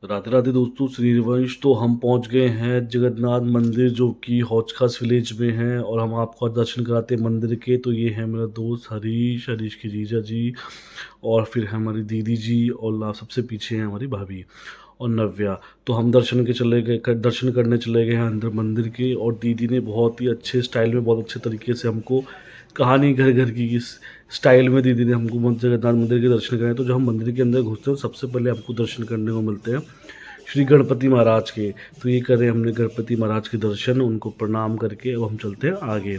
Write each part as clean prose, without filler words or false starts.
राधे राधे दोस्तों, श्रीवंश। तो हम पहुंच गए हैं जगन्नाथ मंदिर जो कि हौज खास विलेज में है, और हम आपको आज दर्शन कराते हैं मंदिर के। तो ये है मेरा दोस्त हरीश, हरीश की जीजा जी, और फिर है हमारी दीदी जी, और सबसे पीछे है हमारी भाभी और नव्या। तो हम दर्शन करने चले गए हैं अंदर मंदिर के, और दीदी ने बहुत ही अच्छे स्टाइल में, बहुत अच्छे तरीके से हमको कहानी घर घर की इस स्टाइल में दीदी ने हमको जगन्नाथ मंदिर के दर्शन कराए। तो जब हम मंदिर के अंदर घुसते हैं तो सबसे पहले हमको दर्शन करने को मिलते हैं श्री गणपति महाराज के। तो ये करें हमने गणपति महाराज के दर्शन, उनको प्रणाम करके अब हम चलते हैं आगे।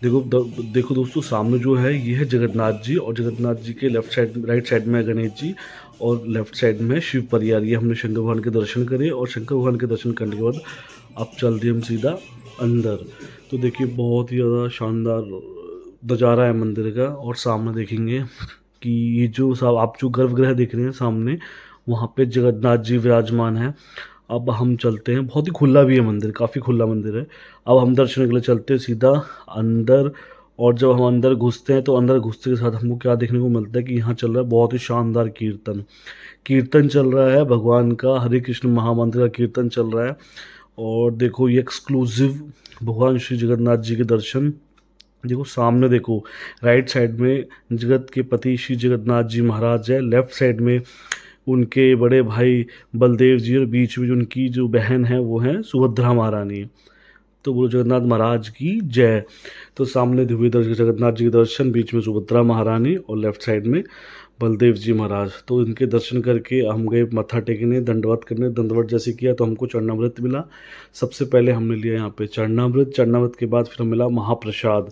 देखो दोस्तों, सामने जो है ये है जगन्नाथ जी, और जगन्नाथ जी के लेफ्ट साइड राइट साइड में है गणेश जी, और लेफ्ट साइड में है शिव परिवार। ये हमने शंकर भगवान के दर्शन करे, और शंकर भगवान के दर्शन करने के बाद अब चल दिए हम सीधा अंदर। तो देखिए बहुत ही ज़्यादा शानदार नज़ारा है मंदिर का। और सामने देखेंगे कि ये जो सब आप जो गर्भगृह देख रहे हैं सामने, वहाँ पे जगन्नाथ जी विराजमान हैं। अब हम चलते हैं, बहुत ही खुला भी है मंदिर, काफ़ी खुला मंदिर है। अब हम दर्शन के लिए चलते हैं सीधा अंदर। और जब हम अंदर घुसते हैं तो अंदर घुसते के साथ हमको क्या देखने को मिलता है कि यहाँ चल रहा है बहुत ही शानदार कीर्तन। कीर्तन चल रहा है भगवान का, हरे कृष्ण महामंत्र का कीर्तन चल रहा है। और देखो ये एक्सक्लूसिव भगवान श्री जगन्नाथ जी के दर्शन। देखो सामने देखो, राइट साइड में जगत के पति श्री जगन्नाथ जी महाराज है, लेफ्ट साइड में उनके बड़े भाई बलदेव जी, और बीच में जो उनकी जो बहन है वो है सुभद्रा महारानी। तो बोलो जगन्नाथ महाराज की जय। तो सामने हुए जगन्नाथ जी के दर्शन, बीच में सुभद्रा महारानी और लेफ्ट साइड में बलदेव जी महाराज। तो इनके दर्शन करके हम गए मत्था टेकने, दंडवत करने। दंडवत जैसे किया तो हमको चरणामृत मिला। सबसे पहले हमने लिया यहाँ पे चरणामृत। चरणामृत के बाद फिर मिला महाप्रसाद।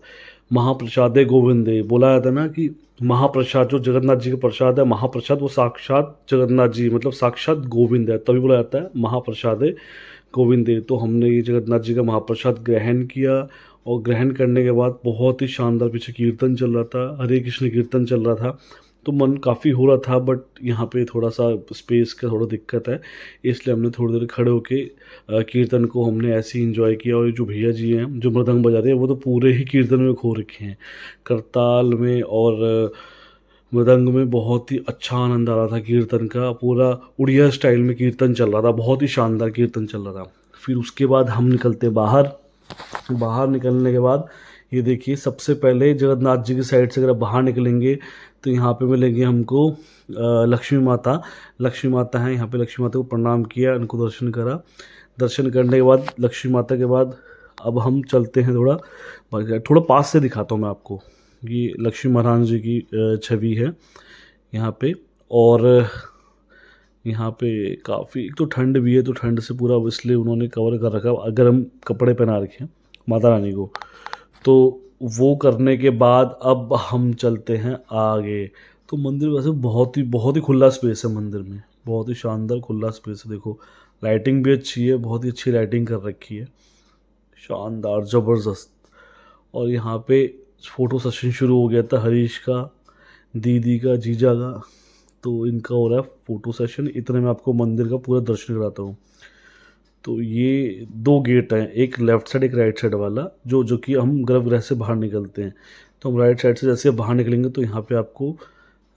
महाप्रसादे गोविंदे बोला जाता है ना कि महाप्रसाद जो जगन्नाथ जी का प्रसाद है, महाप्रसाद वो साक्षात जगन्नाथ जी मतलब साक्षात गोविंद है, तभी बोला जाता है महाप्रसादे गोविंदे। तो हमने ये जगन्नाथ जी का महाप्रसाद ग्रहण किया, और ग्रहण करने के बाद बहुत ही शानदार पीछे कीर्तन चल रहा था, हरे कृष्ण कीर्तन चल रहा था। तो मन काफ़ी हो रहा था, बट यहाँ पे थोड़ा सा स्पेस का थोड़ा दिक्कत है, इसलिए हमने थोड़ी देर खड़े होके कीर्तन को हमने ऐसे ही इंजॉय किया। और ये जो भैया जी हैं जो मृदंग बजा रहे हैं वो तो पूरे ही कीर्तन में खो रखे हैं, करताल में और मृदंग में। बहुत ही अच्छा आनंद आ रहा था कीर्तन का, पूरा उड़िया स्टाइल में कीर्तन चल रहा था, बहुत ही शानदार कीर्तन चल रहा था। फिर उसके बाद हम निकलते बाहर। बाहर निकलने के बाद ये देखिए, सबसे पहले जगन्नाथ जी की साइड से अगर आप बाहर निकलेंगे तो यहाँ पे मिलेंगे हमको लक्ष्मी माता। लक्ष्मी माता हैं यहाँ पे, लक्ष्मी माता को प्रणाम किया, उनको दर्शन करा। दर्शन करने के बाद लक्ष्मी माता के बाद अब हम चलते हैं थोड़ा पास से दिखाता हूँ मैं आपको। ये लक्ष्मी महाराज जी की छवि है यहाँ पे। और यहाँ पे काफ़ी, एक तो ठंड भी है, तो ठंड से पूरा इसलिए उन्होंने कवर कर रखा है, गर्म कपड़े पहना रखे हैं माता रानी को। तो वो करने के बाद अब हम चलते हैं आगे। तो मंदिर वैसे बहुत ही खुला स्पेस है मंदिर में, बहुत ही शानदार खुला स्पेस है। देखो लाइटिंग भी अच्छी है, बहुत ही अच्छी लाइटिंग कर रखी है, शानदार ज़बरदस्त। और यहाँ पे फ़ोटो सेशन शुरू हो गया था हरीश का, दीदी का, जीजा का। तो इनका हो रहा है फ़ोटो सेशन। इतने में आपको मंदिर का पूरा दर्शन कराता हूँ। तो ये दो गेट हैं, एक लेफ़्ट साइड एक राइट साइड वाला, जो कि हम गर्भगृह से बाहर निकलते हैं। तो हम राइट साइड से जैसे बाहर निकलेंगे तो यहाँ पे आपको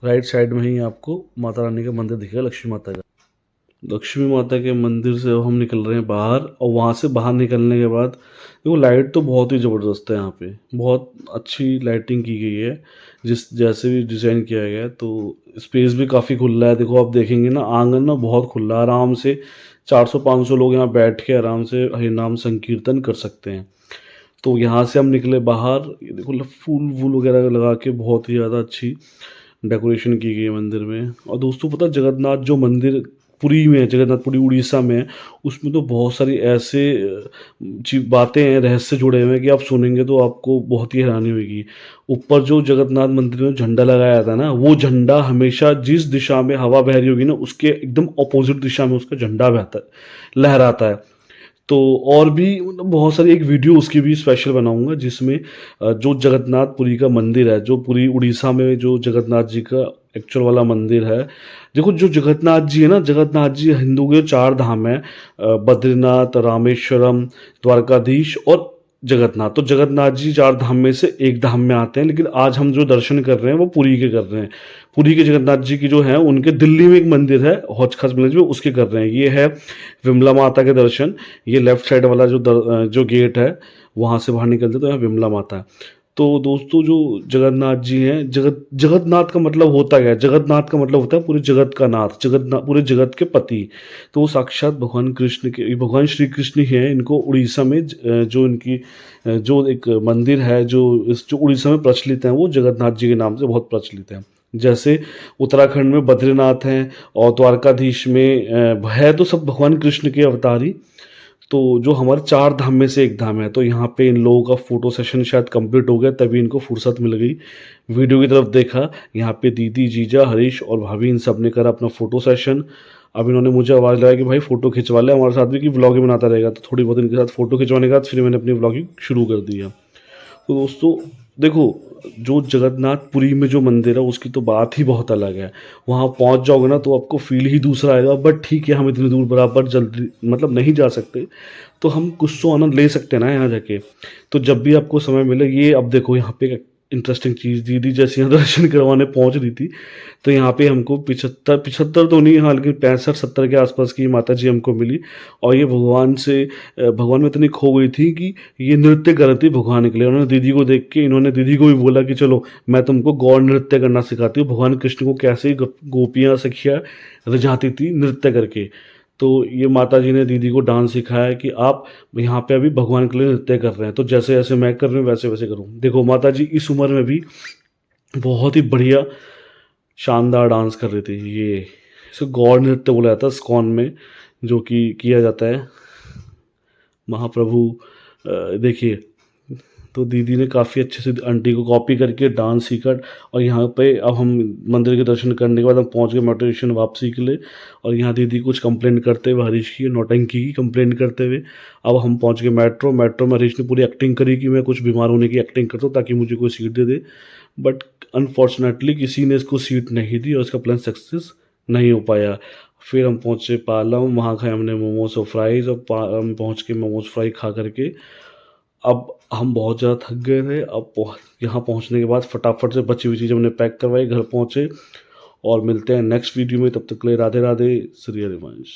राइट साइड में ही आपको माता रानी का मंदिर दिखेगा, लक्ष्मी माता का। लक्ष्मी माता के मंदिर से अब हम निकल रहे हैं बाहर, और वहाँ से बाहर निकलने के बाद देखो लाइट तो बहुत ही ज़बरदस्त है यहाँ पे, बहुत अच्छी लाइटिंग की गई है, जिस जैसे भी डिज़ाइन किया गया है। तो स्पेस भी काफ़ी खुला है। देखो आप देखेंगे ना, आंगन ना बहुत खुला, आराम से 400-500 लोग यहाँ बैठ के आराम से हरिनाम संकीर्तन कर सकते हैं। तो यहाँ से हम निकले बाहर। ये देखो फूल वूल वगैरह लगा के बहुत ही ज़्यादा अच्छी डेकोरेशन की गई है मंदिर में। और दोस्तों पता है, जगन्नाथ जो मंदिर पुरी में है, जगन्नाथपुरी उड़ीसा में है, उसमें तो बहुत सारी ऐसे बातें हैं, रहस्य जुड़े हुए हैं कि आप सुनेंगे तो आपको बहुत ही हैरानी होगी। ऊपर जो जगन्नाथ मंदिर में झंडा लगाया था ना, वो झंडा हमेशा जिस दिशा में हवा बह रही होगी ना, उसके एकदम अपोजिट दिशा में उसका झंडा बहता है, लहराता है। तो और भी मतलब बहुत सारी, एक वीडियो उसकी भी स्पेशल बनाऊंगा जिसमें जो जगन्नाथपुरी का मंदिर है, जो पूरी उड़ीसा में जो जगन्नाथ जी का एक्चुअल वाला मंदिर है। देखो जो जगन्नाथ जी है ना, जगन्नाथ जी हिंदू के 4 धाम है, बद्रीनाथ, रामेश्वरम, द्वारकाधीश और जगन्नाथ। तो जगन्नाथ जी 4 धाम में से एक धाम में आते हैं, लेकिन आज हम जो दर्शन कर रहे हैं वो पुरी के कर रहे हैं। पुरी के जगन्नाथ जी की जो हैं उनके दिल्ली में एक मंदिर है हौज खास विलेज में, उसके कर रहे हैं। ये है विमला माता के दर्शन। ये लेफ्ट साइड वाला जो गेट है वहाँ से बाहर निकलते तो यहाँ विमला माता है। तो दोस्तों जो जगन्नाथ जी हैं, जगन्नाथ का मतलब होता क्या है? जगन्नाथ का मतलब होता है पूरे जगत का नाथ, पूरे जगत के पति। तो वो साक्षात भगवान कृष्ण के, भगवान श्री कृष्ण ही हैं। इनको उड़ीसा में जो इनकी जो एक मंदिर है जो उड़ीसा में प्रचलित है, वो जगन्नाथ जी के नाम से बहुत प्रचलित है। जैसे उत्तराखंड में बद्रीनाथ हैं और द्वारकाधीश में है, तो सब भगवान कृष्ण के अवतार ही। तो जो हमारे 4 धाम में से एक धाम है, तो यहाँ पे इन लोगों का फ़ोटो सेशन शायद कंप्लीट हो गया, तभी इनको फुर्सत मिल गई। वीडियो की तरफ देखा, यहाँ पे दीदी, जीजा, हरीश और भाभी इन सब ने करा अपना फ़ोटो सेशन। अब इन्होंने मुझे आवाज़ लगाई कि भाई फ़ोटो खिंचवा ले हमारे साथ भी, कि व्लॉगिंग बनाता रहेगा। तो थोड़ी बहुत इनके साथ फ़ोटो खिंचवाने के बाद फिर मैंने अपनी व्लॉगिंग शुरू कर दी है। तो दोस्तों देखो, जो जगन्नाथपुरी में जो मंदिर है उसकी तो बात ही बहुत अलग है। वहाँ पहुँच जाओगे ना तो आपको फ़ील ही दूसरा आएगा। बट ठीक है, हम इतनी दूर बराबर जल्दी मतलब नहीं जा सकते, तो हम कुछ तो आनंद ले सकते हैं ना यहाँ जाके। तो जब भी आपको समय मिले, ये अब देखो यहाँ पे एक इंटरेस्टिंग चीज़, दीदी जैसे यहाँ दर्शन करवाने पहुँच रही थी, तो यहाँ पे हमको 75 तो नहीं, हाँ लेकिन 65-70 के आसपास की माता जी हमको मिली। और ये भगवान में इतनी खो गई थी कि ये नृत्य कर रही थी भगवान के लिए। उन्होंने दीदी को देख के, इन्होंने दीदी को भी बोला कि चलो मैं तुमको गौर नृत्य करना सिखाती हूँ। भगवान कृष्ण को कैसे गोपियाँ सखियाँ रिझाती थी नृत्य करके। तो ये माता जी ने दीदी को डांस सिखाया कि आप यहाँ पे अभी भगवान के लिए नृत्य कर रहे हैं, तो जैसे जैसे मैं कर रही हूँ वैसे वैसे करूँ। देखो माता जी इस उम्र में भी बहुत ही बढ़िया शानदार डांस कर रही थी। ये इसे गौर नृत्य बोला जाता है इस्कॉन में, जो कि किया जाता है। महाप्रभु देखिए, तो दीदी ने काफ़ी अच्छे से आंटी को कॉपी करके डांस सीखा। और यहाँ पे अब हम मंदिर के दर्शन करने के बाद हम पहुँच गए मेट्रो स्टेशन वापसी के लिए। और यहाँ दीदी कुछ कंप्लेंट करते हुए, हरीश की नौटंकी की कंप्लेंट करते हुए, अब हम पहुँच गए मेट्रो में हरीश ने पूरी एक्टिंग करी कि मैं कुछ बीमार होने की एक्टिंग करता हूँ ताकि मुझे कोई seat they they. But unfortunately किसी ने इसको सीट नहीं दी और इसका प्लान सक्सेस नहीं हो पाया। फिर हम पहुँचे पालम, वहाँ खाए हमने मोमोज और फ्राइज़, और हम पहुँच के मोमोज फ्राई खा करके अब हम बहुत ज़्यादा थक गए थे। अब यहाँ पहुँचने के बाद फटाफट से बची हुई चीज़ें हमने पैक करवाई, घर पहुँचे। और मिलते हैं नेक्स्ट वीडियो में, तब तक के लिए राधे राधे, श्री हरिवंश।